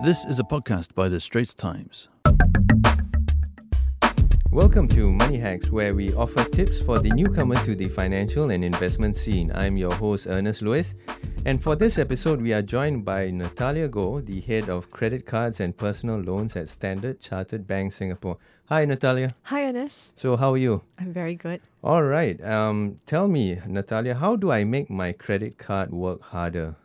This is a podcast by the Straits Times. Welcome to Money Hacks, where we offer tips for the newcomer to the financial and investment scene. I'm your host, Ernest Lewis. And for this episode, we are joined by Natalia Goh, the head of credit cards and personal loans at Standard Chartered Bank Singapore. Hi, Natalia. Hi, Ernest. So, how are you? I'm very good. All right. Tell me, Natalia, how do I make my credit card work harder?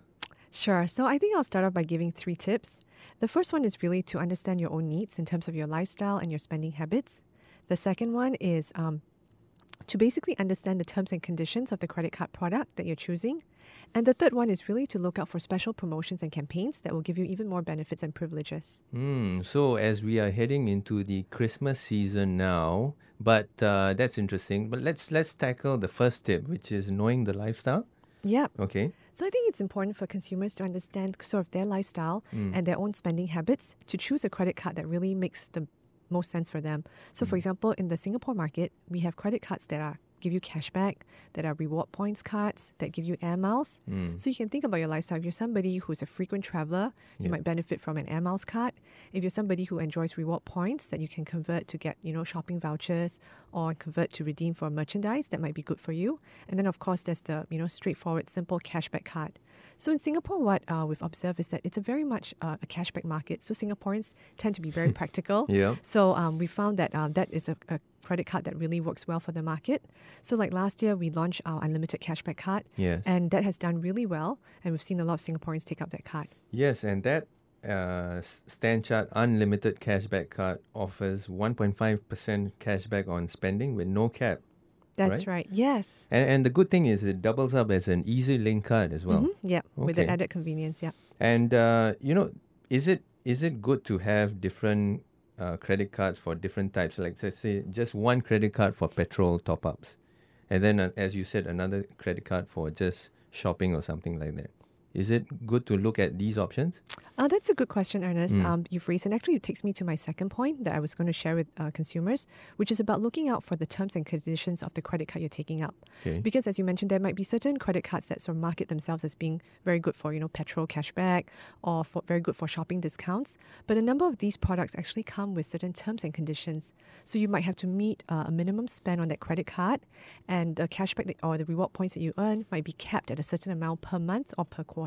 Sure. So I think I'll start off by giving 3 tips. The first one is really to understand your own needs in terms of your lifestyle and your spending habits. The second one is to basically understand the terms and conditions of the credit card product that you're choosing. And the third one is really to look out for special promotions and campaigns that will give you even more benefits and privileges. So as we are heading into the Christmas season now, but that's interesting. But let's tackle the first tip, which is knowing the lifestyle. Yeah. Okay. So I think it's important for consumers to understand sort of their lifestyle and their own spending habits to choose a credit card that really makes the most sense for them. So for example, in the Singapore market, we have credit cards that give you cashback, that are reward points cards, that give you air miles. So you can think about your lifestyle. If you're somebody who's a frequent traveler, you might benefit from an air miles card. If you're somebody who enjoys reward points that you can convert to get, shopping vouchers or convert to redeem for merchandise, that might be good for you. And then of course, there's the, straightforward, simple cashback card. So in Singapore, what we've observed is that it's a very much a cashback market. So Singaporeans tend to be very practical. So we found that that is a credit card that really works well for the market. So like last year, we launched our unlimited cashback card. Yes. And that has done really well. And we've seen a lot of Singaporeans take up that card. Yes, and that StanChart Unlimited Cashback Card offers 1.5% cashback on spending with no cap. That's right. Yes. And the good thing is it doubles up as an easy link card as well. Yeah, with an added convenience. Yeah. And is it good to have different credit cards for different types? Like let's say just one credit card for petrol top-ups, and then as you said, another credit card for just shopping or something like that. Is it good to look at these options? That's a good question, Ernest. You've raised, and actually it takes me to my second point that I was going to share with consumers, which is about looking out for the terms and conditions of the credit card you're taking up. Okay. Because as you mentioned, there might be certain credit cards that sort of market themselves as being very good for, petrol cashback or very good for shopping discounts. But a number of these products actually come with certain terms and conditions. So you might have to meet a minimum spend on that credit card, and the cashback or the reward points that you earn might be capped at a certain amount per month or per quarter.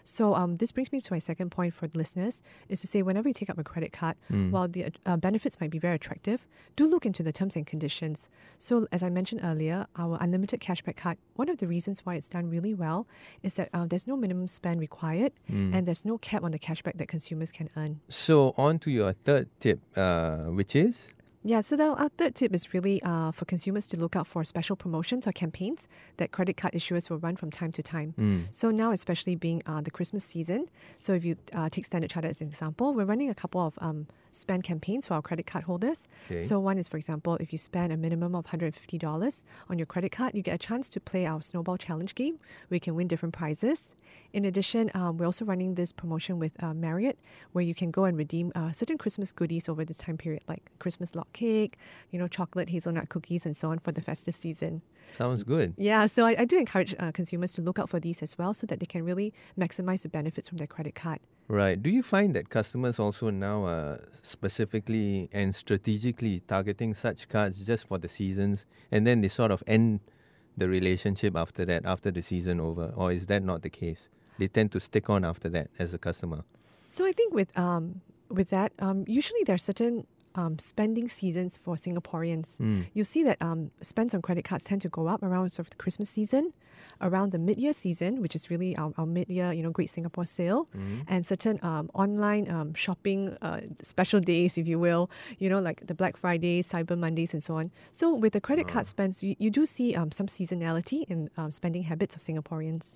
So this brings me to my second point for listeners, is to say whenever you take up a credit card, while the benefits might be very attractive, do look into the terms and conditions. So as I mentioned earlier, our unlimited cashback card, one of the reasons why it's done really well is that there's no minimum spend required and there's no cap on the cashback that consumers can earn. So on to your third tip, which is? Yeah, so our third tip is really for consumers to look out for special promotions or campaigns that credit card issuers will run from time to time. So now, especially being the Christmas season, so if you take Standard Chartered as an example, we're running a couple of spend campaigns for our credit card holders. Okay. So one is, for example, if you spend a minimum of $150 on your credit card, you get a chance to play our Snowball Challenge game, where you can win different prizes. In addition, we're also running this promotion with Marriott, where you can go and redeem certain Christmas goodies over this time period, like Christmas log cake, chocolate hazelnut cookies, and so on for the festive season. Sounds good. Yeah, so I do encourage consumers to look out for these as well, so that they can really maximize the benefits from their credit card. Right. Do you find that customers also now are specifically and strategically targeting such cards just for the seasons, and then they sort of end the relationship after that, after the season over? Or is that not the case? They tend to stick on after that as a customer. So I think with that, usually there are certain spending seasons for Singaporeans. You see that spends on credit cards tend to go up around sort of the Christmas season, around the mid-year season, which is really our mid-year, Great Singapore Sale, and certain online shopping special days, if you will, like the Black Fridays, Cyber Mondays, and so on. So with the credit card spends, you do see some seasonality in spending habits of Singaporeans.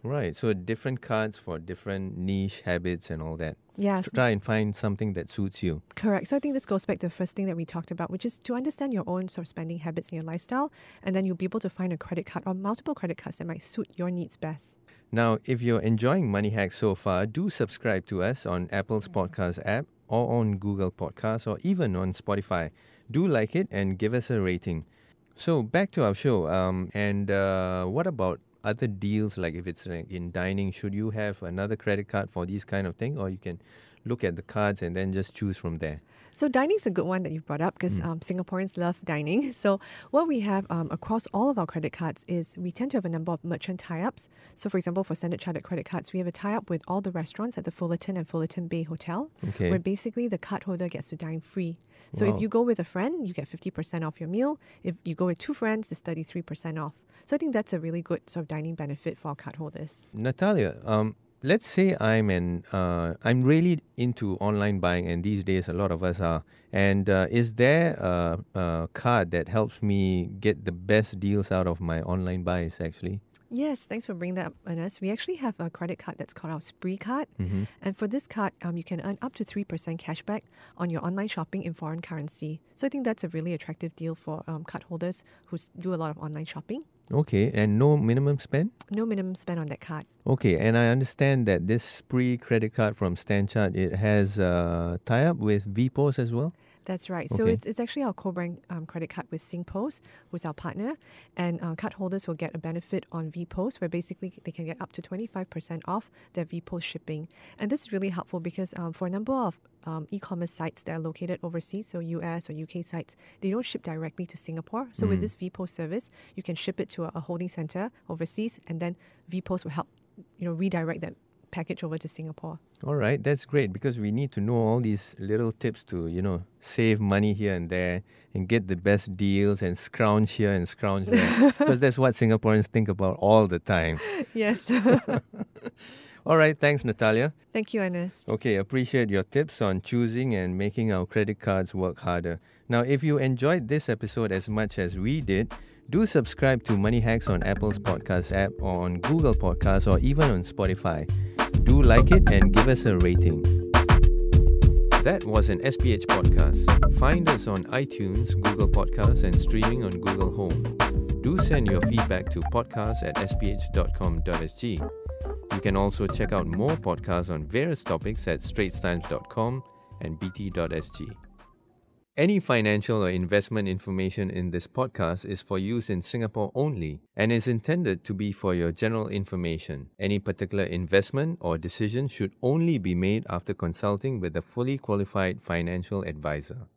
Right. So different cards for different niche habits and all that. Yes. To try and find something that suits you. Correct. So I think this goes back to the first thing that we talked about, which is to understand your own sort of spending habits in your lifestyle, and then you'll be able to find a credit card or multiple credit cards that might suit your needs best. Now, if you're enjoying Money Hacks so far, do subscribe to us on Apple's podcast app or on Google Podcasts or even on Spotify. Do like it and give us a rating. So back to our show. What about other deals, like if it's like in dining, should you have another credit card for these kind of thing, or you can look at the cards and then just choose from there? So dining is a good one that you brought up because Singaporeans love dining. So what we have across all of our credit cards is we tend to have a number of merchant tie-ups. So for example, for Standard Chartered credit cards, we have a tie-up with all the restaurants at the Fullerton and Fullerton Bay Hotel, Okay. where basically the card holder gets to dine free. So Wow. if you go with a friend, you get 50% off your meal. If you go with two friends, it's 33% off. So I think that's a really good sort of dining benefit for our card holders. Natalia, let's say I'm really into online buying, and these days a lot of us are. And is there a card that helps me get the best deals out of my online buys, actually? Yes, thanks for bringing that up, Ernest. We actually have a credit card that's called our Spree card. And for this card, you can earn up to 3% cashback on your online shopping in foreign currency. So I think that's a really attractive deal for card holders who do a lot of online shopping. Okay, and no minimum spend? No minimum spend on that card. Okay, and I understand that this Spree credit card from StanChart, it has a tie-up with VPOS as well? That's right. So Okay. it's actually our co-brand credit card with SingPost, who's our partner. And card holders will get a benefit on VPost, where basically they can get up to 25% off their VPost shipping. And this is really helpful because for a number of e-commerce sites that are located overseas, so US or UK sites, they don't ship directly to Singapore. So with this VPost service, you can ship it to a holding center overseas, and then VPost will help redirect that package over to Singapore. All right, that's great, because we need to know all these little tips to, save money here and there and get the best deals and scrounge here and scrounge there, because that's what Singaporeans think about all the time. Yes. All right, thanks, Natalia. Thank you, Ernest. Okay, appreciate your tips on choosing and making our credit cards work harder. Now, if you enjoyed this episode as much as we did, do subscribe to Money Hacks on Apple's podcast app or on Google Podcasts or even on Spotify. Do like it and give us a rating. That was an SPH podcast. Find us on iTunes, Google Podcasts, and streaming on Google Home. Do send your feedback to podcast@sph.com.sg. You can also check out more podcasts on various topics at straitstimes.com and bt.sg. Any financial or investment information in this podcast is for use in Singapore only and is intended to be for your general information. Any particular investment or decision should only be made after consulting with a fully qualified financial advisor.